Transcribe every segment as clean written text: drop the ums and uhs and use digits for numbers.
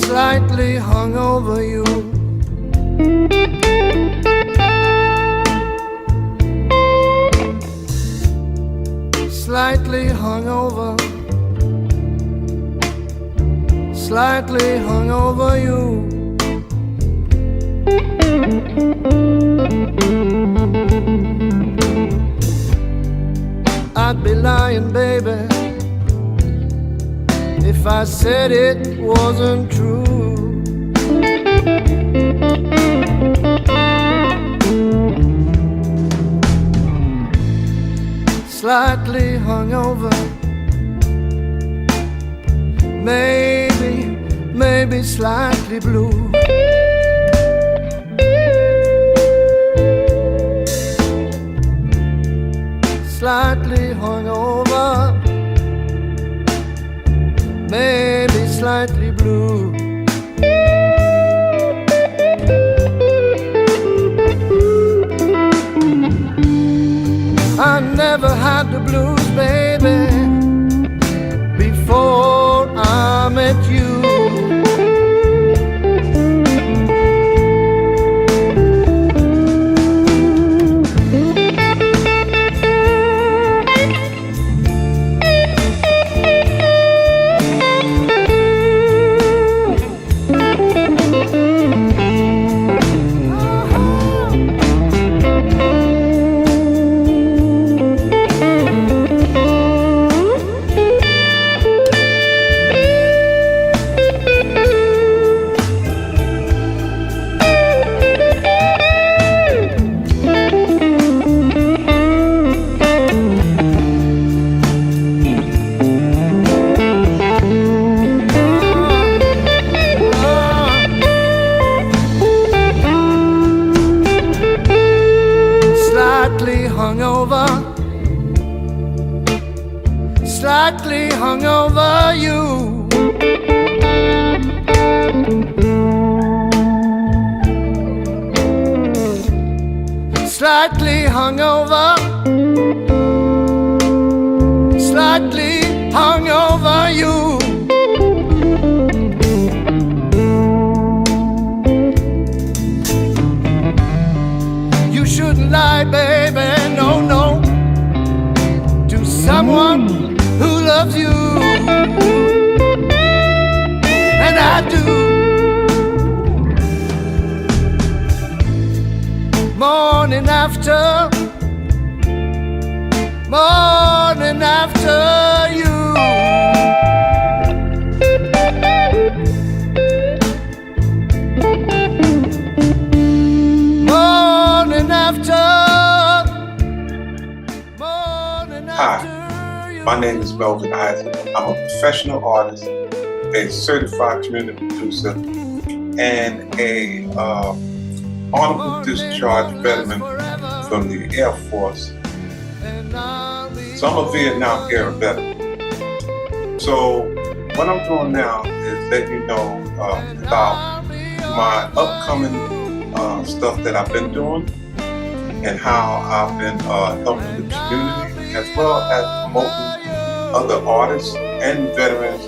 slightly hung over you. Slightly hung over, slightly hung over you. I'd be lying, baby, if I said it wasn't true. Slightly hungover, maybe slightly blue. Slightly hungover, maybe slightly blue. I never had the blues, baby, before I met you. Slightly hung over you. Slightly hung over, slightly hung over you. You shouldn't lie, baby, no, no, to someone who loves you, and I do. Morning after, morning after you. Morning after, morning after. Hi, my name is Melvin Isaac. I'm a professional artist, a certified community producer, and a honorable discharge veteran from the Air Force. So I'm a Vietnam era veteran. So what I'm doing now is letting you know about my upcoming stuff that I've been doing and how I've been helping the community as well as promoting other artists and veterans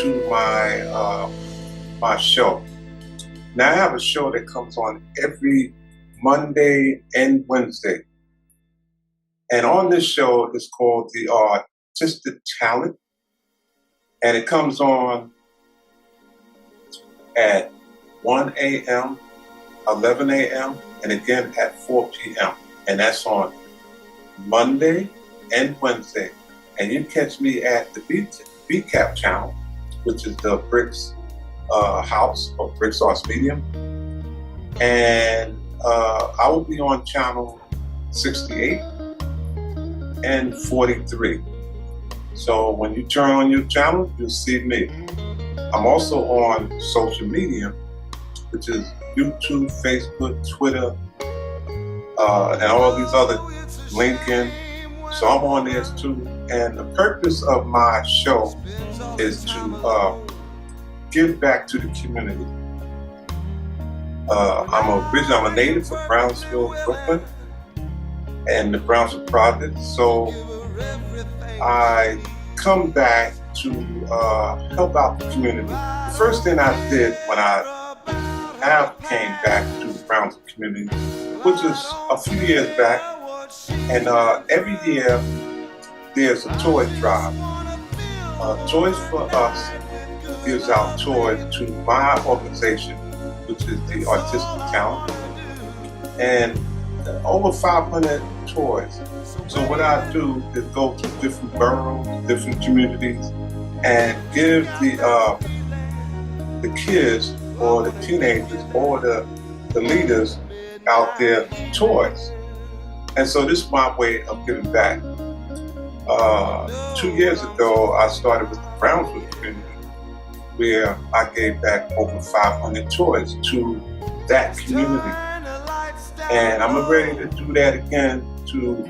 to my show. Now I have a show that comes on every Monday and Wednesday. And on this show is called The Artistic Talent. And it comes on at 1 a.m., 11 a.m., and again at 4 p.m. And that's on Monday and Wednesday. And you catch me at the BCAP channel, which is the Bricks House or Bricks Arts Medium. And I will be on channel 68 and 43. So when you turn on your channel, you'll see me. I'm also on social media, which is YouTube, Facebook, Twitter, and all these other, LinkedIn. So I'm on there too. And the purpose of my show is to give back to the community. I'm a native of Brownsville, Brooklyn, and the Brownsville Project. So I come back to help out the community. The first thing I did when I came back to the Brownsville community, which is a few years back, and every year there's a toy drive. Toys for Us gives out toys to my organization, which is the Artistic Talent, and over 500 toys. So what I do is go to different boroughs, different communities, and give the kids or the teenagers or the leaders out there toys. And so this is my way of giving back. 2 years ago, I started with the Brownsville community, where I gave back over 500 toys to that community. And I'm ready to do that again to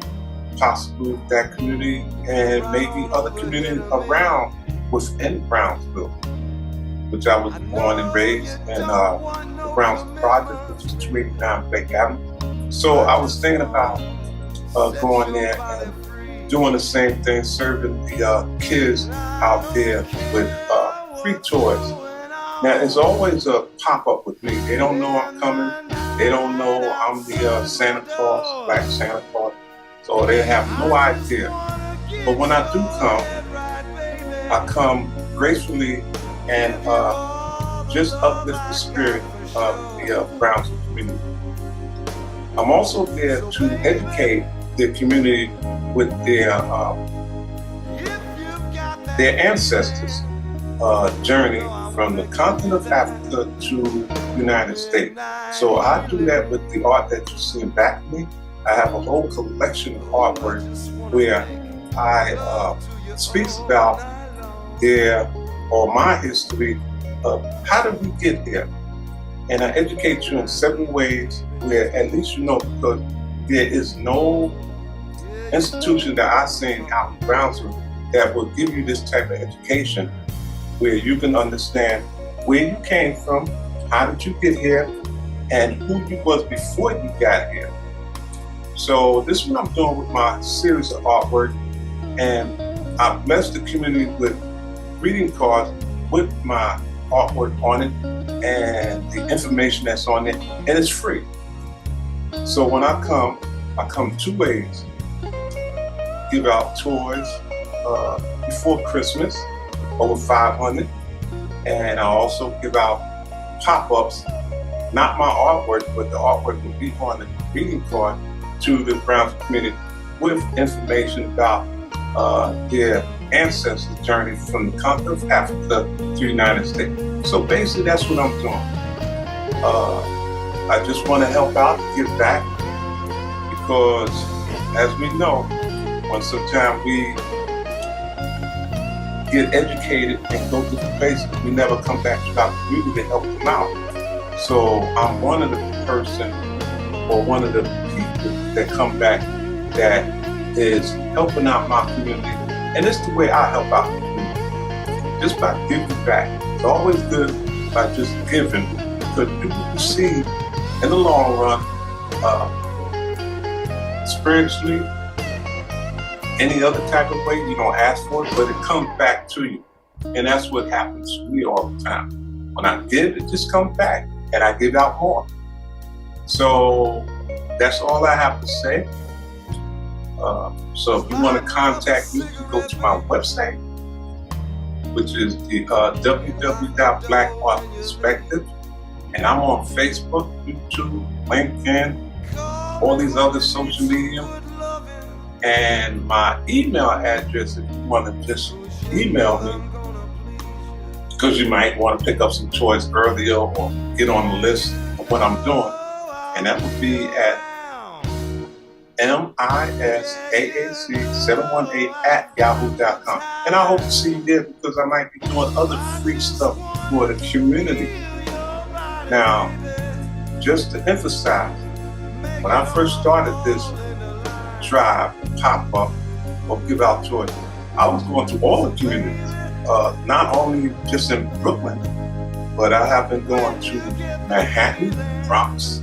possibly that community and maybe other communities around within Brownsville, which I was born and raised in the Brownsville Project, which is 289 Blake Avenue. So I was thinking about going there and doing the same thing, serving the kids out there with free toys. Now, it's always a pop-up with me. They don't know I'm coming. They don't know I'm the Santa Claus, Black Santa Claus. So they have no idea. But when I do come, I come gracefully and just uplift the spirit of the Brownsville community. I'm also there to educate the community with their ancestors' journey from the continent of Africa to the United States. So I do that with the art that you see back of me. I have a whole collection of artwork where I speaks about my history of how did we get here. And I educate you in 7 ways where at least you know, because there is no institution that I've seen out in Brownsville that will give you this type of education where you can understand where you came from, how did you get here, and who you was before you got here. So this is what I'm doing with my series of artwork, and I bless the community with greeting cards with my artwork on it and the information that's on it, and it's free. So when I come 2 ways. Give out toys before Christmas, over 500, and I also give out pop-ups, not my artwork, but the artwork will be on the greeting card to the Brownsville community with information about their ancestors' journey from the continent of Africa to the United States. So basically that's what I'm doing. I just want to help out, give back, because as we know, when sometimes we get educated and go to the places, we never come back to our community to help them out. So I'm one of the person or one of the people that come back that is helping out my community. And it's the way I help out the community, just by giving back. It's always good by just giving, because you can see in the long run, spiritually, any other type of way, you don't ask for it, but it comes back to you. And that's what happens to me all the time. When I give, it just comes back, and I give out more. So that's all I have to say. So if you want to contact me, you can go to my website, which is the www.blackartperspective. And I'm on Facebook, YouTube, LinkedIn, all these other social media. And my email address, if you want to just email me, because you might want to pick up some toys earlier or get on the list of what I'm doing. And that would be at misaac718@yahoo.com. And I hope to see you there, because I might be doing other free stuff for the community. Now, just to emphasize, when I first started this drive, pop up, or give out toys, I was going to all the communities, not only just in Brooklyn, but I have been going to Manhattan, Bronx,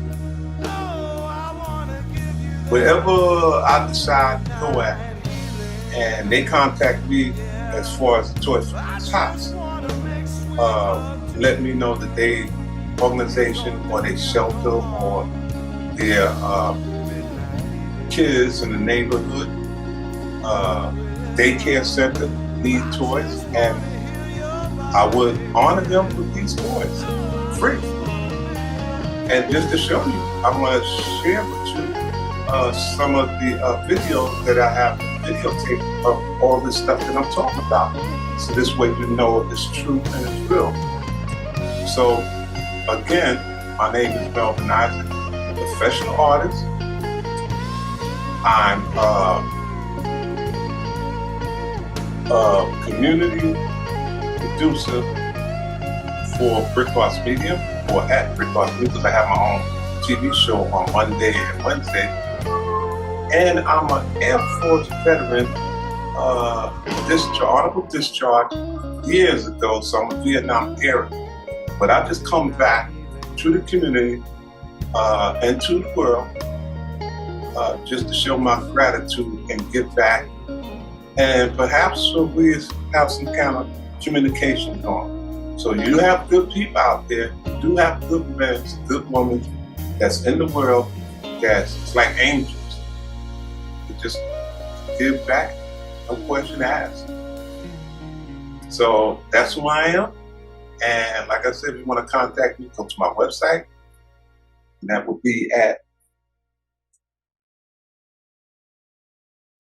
wherever I decide to go at, and they contact me, as far as the Toys for Tots, let me know that they organization or they shelter or their kids in the neighborhood daycare center need toys, and I would honor them with these toys free. And just to show you, I'm going to share with you some of the videos that I have videotaped of all this stuff that I'm talking about. So this way you know if it's true and it's real. So again, my name is Melvin Isaac, professional artist. I'm a community producer for Brick Arts Media, or at Brick Arts Media, because I have my own TV show on Monday and Wednesday. And I'm an Air Force veteran, honorable discharge years ago, so I'm a Vietnam era. But I just come back to the community and to the world just to show my gratitude and give back. And perhaps we have some kind of communication going. So you have good people out there, you do have good men, good women that's in the world that's like angels. You just give back, no question asked. So that's who I am. And like I said, if you want to contact me, go to my website. And that will be at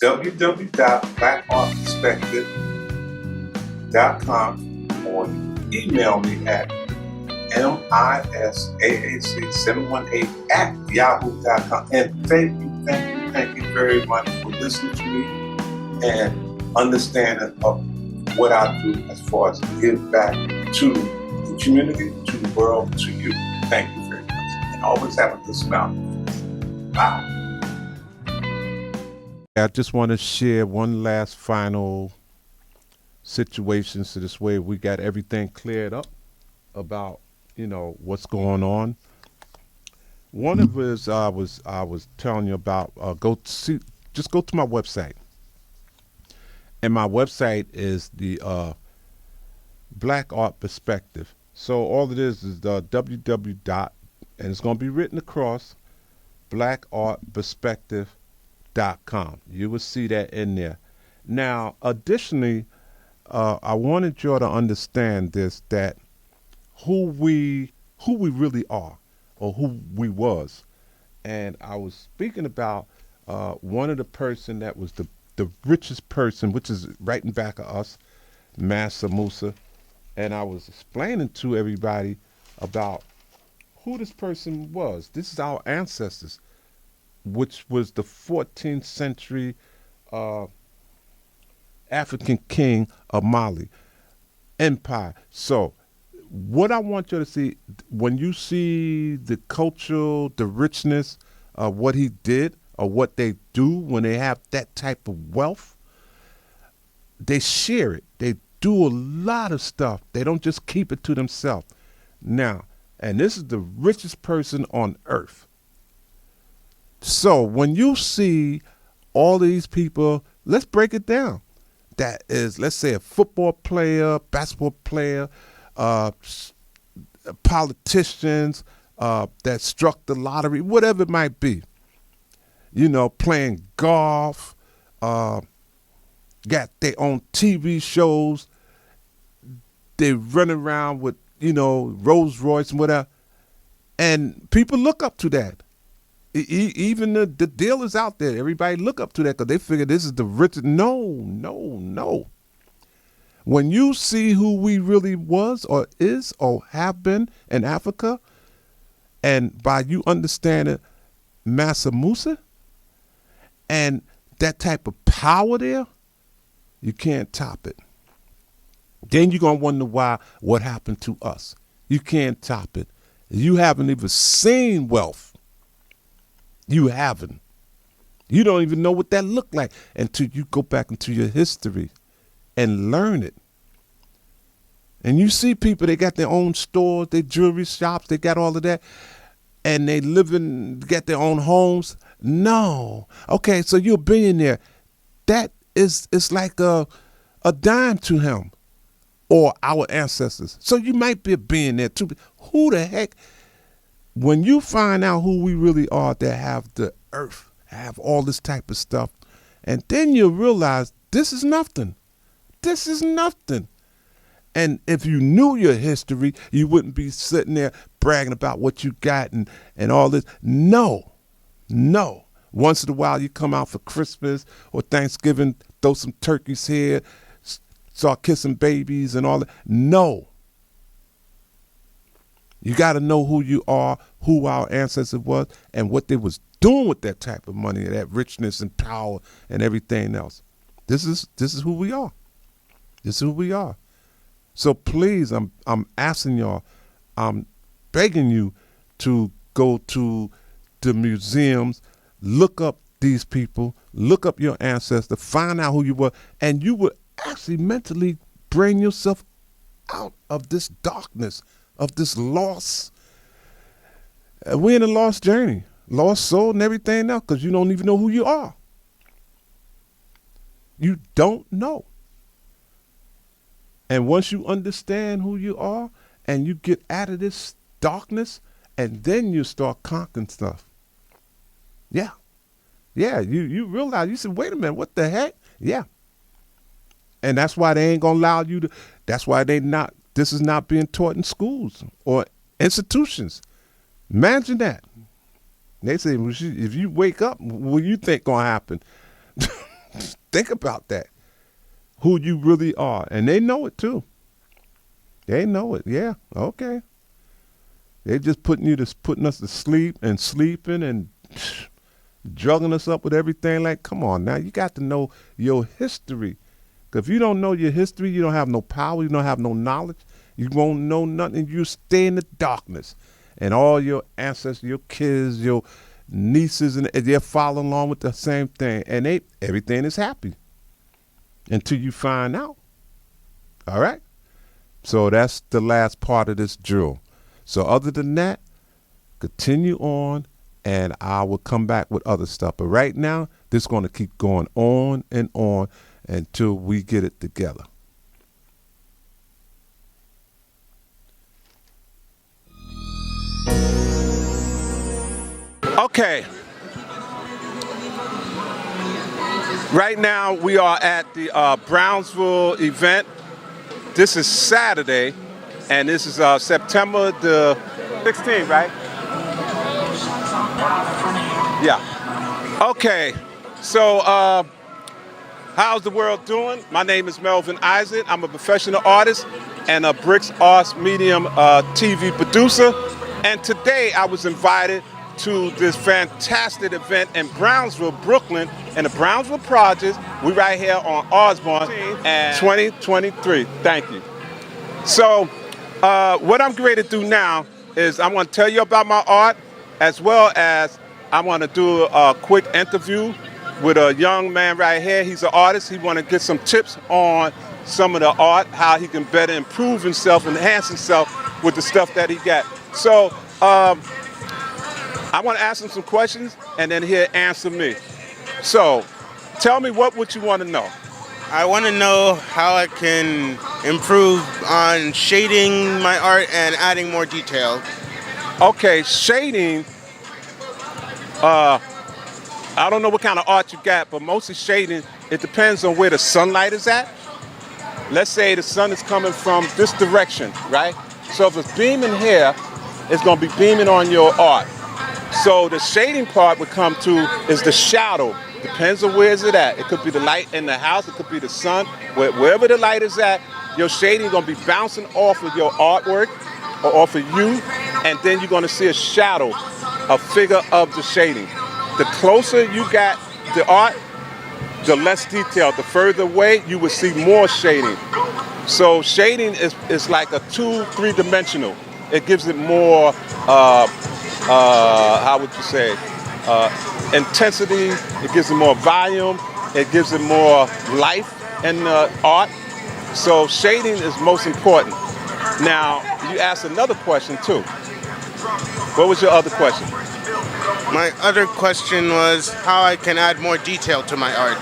www.blackartperspective.com, or email me at misaac718@yahoo.com. And thank you very much for listening to me and understanding of what I do as far as give back to the community, to the world, to you. Thank you very much. And always have a good smile. Bye. I just want to share one last final situation, so this way we got everything cleared up about what's going on. One of us I was telling you about. Just go to my website, and my website is the Black Art Perspective. So all it is the www. And it's going to be written across blackartperspective.com. You will see that in there. Now, additionally, I wanted you all to understand this, that who we really are, or who we was. And I was speaking about one of the person that was the richest person, which is right in back of us, Mansa Musa. And I was explaining to everybody about who this person was. This is our ancestors, which was the 14th century African king of Mali empire. So what I want you to see, when you see the culture, the richness of what he did or what they do when they have that type of wealth, they share it. They do a lot of stuff. They don't just keep it to themselves. Now, and this is the richest person on earth. So when you see all these people, let's break it down. That is, let's say, a football player, basketball player, politicians that struck the lottery, whatever it might be. Playing golf, got their own TV shows. They run around with Rolls Royce and whatever, and people look up to that. Even the dealers out there, everybody look up to that because they figure this is the richest. No. When you see who we really was or is or have been in Africa, and by you understanding Mansa Musa and that type of power there, you can't top it. Then you're going to wonder what happened to us. You can't top it. You haven't even seen wealth. You haven't. You don't even know what that looked like until you go back into your history and learn it. And you see people, they got their own stores, their jewelry shops, they got all of that, and they got their own homes. No. Okay, so you're a billionaire. That is, it's like a a dime to him or our ancestors. So you might be a billionaire too. Who the heck? When you find out who we really are that have the earth, have all this type of stuff, and then you realize this is nothing. This is nothing. And if you knew your history, you wouldn't be sitting there bragging about what you got and all this. No. Once in a while you come out for Christmas or Thanksgiving, throw some turkeys here, start kissing babies and all that. No. You got to know who you are, who our ancestors was, and what they was doing with that type of money, that richness and power and everything else. This is who we are. This is who we are. So please, I'm asking y'all, I'm begging you to go to the museums, look up these people, look up your ancestors, find out who you were, and you will actually mentally bring yourself out of this darkness, of this loss. We're in a lost journey, lost soul and everything else, because you don't even know who you are. You don't know. And once you understand who you are and you get out of this darkness, and then you start conquering stuff. Yeah. You realize, you said, wait a minute, what the heck? Yeah. And that's why they ain't going to allow you to, that's why this is not being taught in schools or institutions. Imagine that. They say, well, if you wake up, what do you think going to happen? Think about that. Who you really are. And they know it too. They know it. Yeah. Okay. They just putting us to sleep and sleeping and drugging us up with everything. Like, come on now. You got to know your history. Because if you don't know your history, you don't have no power. You don't have no knowledge. You won't know nothing. You stay in the darkness. And all your ancestors, your kids, your nieces, and they're following along with the same thing. And everything is happy. Until you find out. All right? So that's the last part of this drill. So other than that, continue on, and I will come back with other stuff. But right now, this is going to keep going on and on until we get it together. Okay. Right now, we are at the Brownsville event. This is Saturday, and this is September the 16th, right? Yeah. Okay. So, how's the world doing? My name is Melvin Isaac. I'm a professional artist and a Bricks Arts Medium TV producer. And today, I was invited to this fantastic event in Brownsville, Brooklyn, in the Brownsville Projects. We right here on Osborne and 2023. Thank you. So what I'm going to do now is I'm going to tell you about my art, as well as I want to do a quick interview with a young man right here. He's an artist. He want to get some tips on some of the art, how he can better improve himself, enhance himself with the stuff that he got. So I want to ask him some questions, and then he'll answer me. So, tell me, what would you want to know? I want to know how I can improve on shading my art and adding more detail. Okay, shading, I don't know what kind of art you got, but mostly shading, it depends on where the sunlight is at. Let's say the sun is coming from this direction, right? So if it's beaming here, it's going to be beaming on your art. So the shading part would come to is the shadow. Depends on where is it at. It could be the light in the house. It could be the sun. Wherever the light is at, your shading is going to be bouncing off of your artwork or off of you. And then you're going to see a shadow, a figure of the shading. The closer you got the art, the less detailed. The further away, you will see more shading. So shading is like a 2-3-dimensional. It gives it more how would you say, intensity, it gives it more volume, it gives it more life in art. So shading is most important. Now, you asked another question too. What was your other question? My other question was how I can add more detail to my art.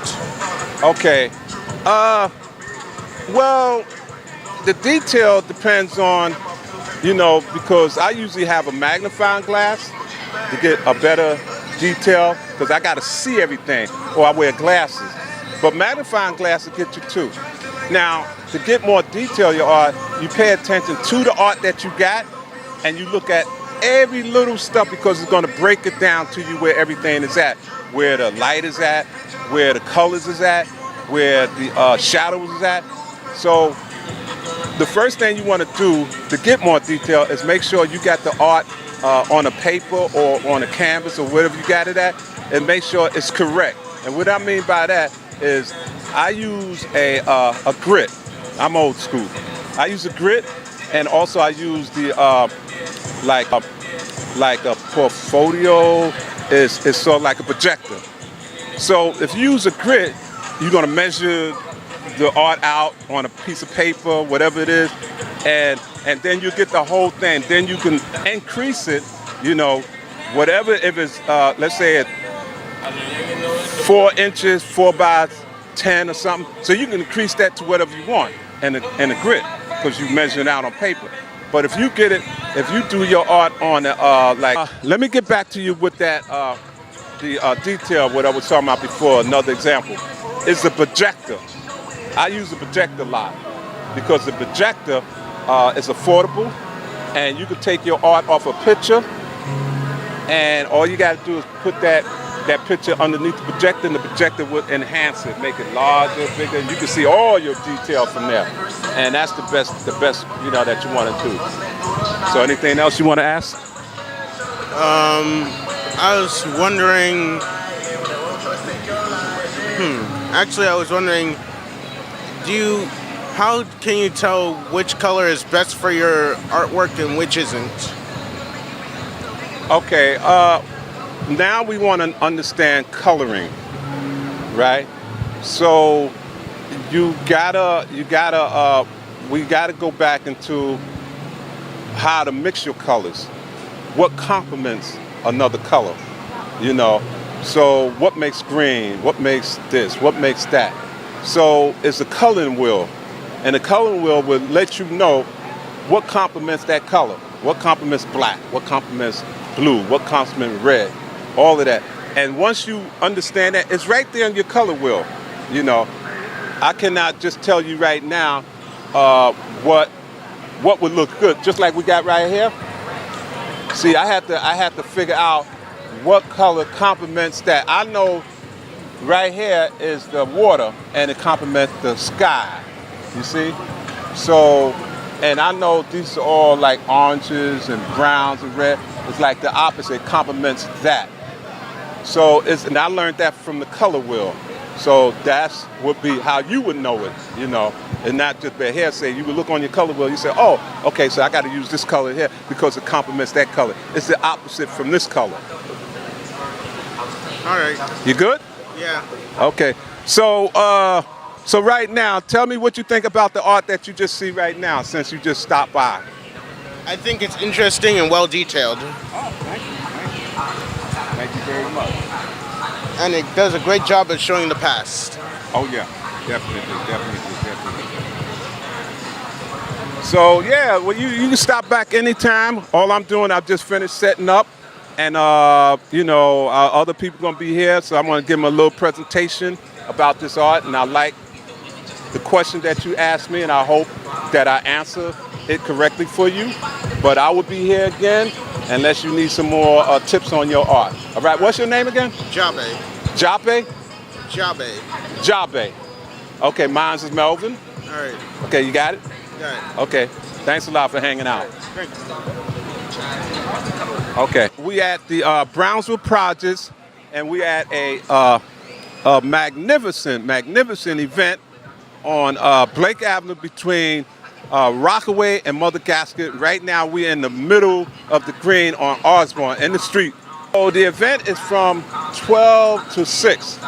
Okay. Well, the detail depends on, because I usually have a magnifying glass to get a better detail because I got to see everything, or I wear glasses. But magnifying glass will get you too. Now, to get more detail your art, you pay attention to the art that you got, and you look at every little stuff because it's going to break it down to you where everything is at, where the light is at, where the colors is at, where the shadows is at. So the first thing you want to do to get more detail is make sure you got the art on a paper or on a canvas or wherever you got it at, and make sure it's correct. And what I mean by that is I use a grit. I'm old school. I use a grit, and also I use the like a portfolio is sort of like a projector. So if you use a grit, you're gonna measure the art out on a piece of paper, whatever it is, and then you get the whole thing. Then you can increase it, whatever. If it's let's say it 4 inches, 4 by 10 or something, so you can increase that to whatever you want in a grit because you measure it out on paper. But if you do your art on let me get back to you with that the detail what I was talking about before. Another example is the projector. I use the projector a lot because the projector is affordable, and you can take your art off a picture, and all you got to do is put that picture underneath the projector, and the projector will enhance it, make it larger, bigger, and you can see all your detail from there. And that's the best that you want to do. So anything else you want to ask? I was wondering. Actually, I was wondering. How can you tell which color is best for your artwork and which isn't? Okay. Now we want to understand coloring, right? So we gotta go back into how to mix your colors. What complements another color, So what makes green? What makes this? What makes that? So it's a coloring wheel, and the coloring wheel will let you know what complements that color, what complements black, what complements blue, what complements red, all of that. And once you understand that, it's right there in your color wheel. I cannot just tell you right now what would look good, just like we got right here. See, I have to figure out what color complements that. I know right here is the water, and it complements the sky. You see? So, and I know these are all like oranges and browns and red. It's like the opposite. It complements that. So and I learned that from the color wheel. So that's would be how you would know it, and not just by hearsay. You would look on your color wheel. You say, oh, okay, so I got to use this color here because it complements that color. It's the opposite from this color. All right. You good? Yeah. Okay. So right now, tell me what you think about the art that you just see right now, since you just stopped by. I think it's interesting and well detailed. Oh, thank you. Thank you very much. And it does a great job of showing the past. Oh yeah, definitely. So yeah, well you can stop back anytime. All I'm doing, I've just finished setting up, and other people gonna be here, so I'm gonna give them a little presentation about this art. And I like the question that you asked me, and I hope that I answer it correctly for you. But I will be here again unless you need some more tips on your art. All right, what's your name again? Jabe. Jabe? Jabe. Jabe. Okay, mine is Melvin. All right. Okay, you got it? Got it. Okay, thanks a lot for hanging out. Thanks. Okay, we at the Brownsville Projects, and we at a magnificent event on Blake Avenue between Rockaway and Mother Gasket. Right now, we're in the middle of the green on Osborne in the street. So the event is from 12 to 6.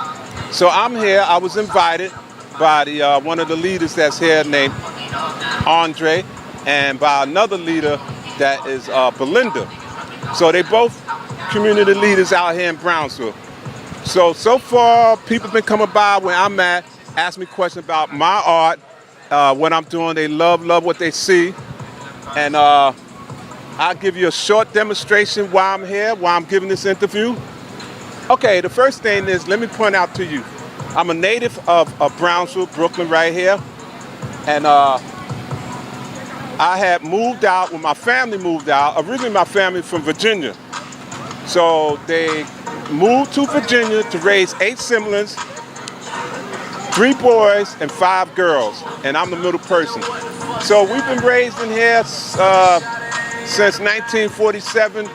So I'm here. I was invited by the one of the leaders that's here named Andre, and by another leader that is Belinda. So they both community leaders out here in Brownsville. So far, people been coming by where I'm at, asking me questions about my art, what I'm doing. They love what they see. And I'll give you a short demonstration why I'm here, why I'm giving this interview. Okay, the first thing is, let me point out to you, I'm a native of Brownsville, Brooklyn, right here. And I had moved out when my family moved out. Originally, my family from Virginia. So they moved to Virginia to raise 8 siblings, 3 boys and 5 girls, and I'm the middle person. So we've been raised in here since 1947.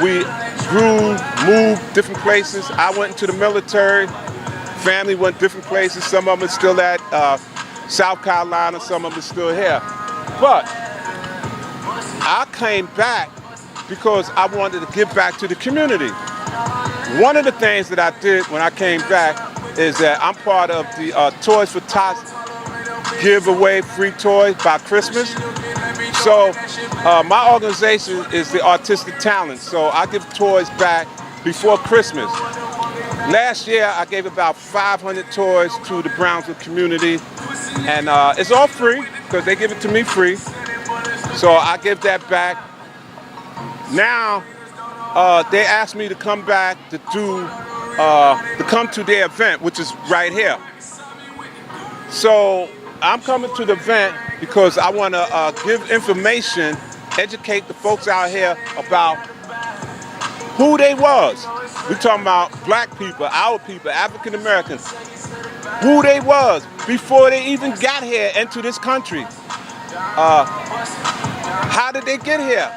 We grew, moved different places. I went into the military. Family went different places. Some of them are still at South Carolina. Some of them are still here. But I came back because I wanted to give back to the community. One of the things that I did when I came back is that I'm part of the Toys for Tots giveaway free toys by Christmas. So my organization is the Artistic Talent. So I give toys back before Christmas. Last year I gave about 500 toys to the Brownsville community, and it's all free because they give it to me free. So I give that back. Now they asked me to come back to come to their event, which is right here. So I'm coming to the event because I want to give information, educate the folks out here about who they was. We're talking about black people, our people, African Americans, who they was before they even got here into this country. How did they get here?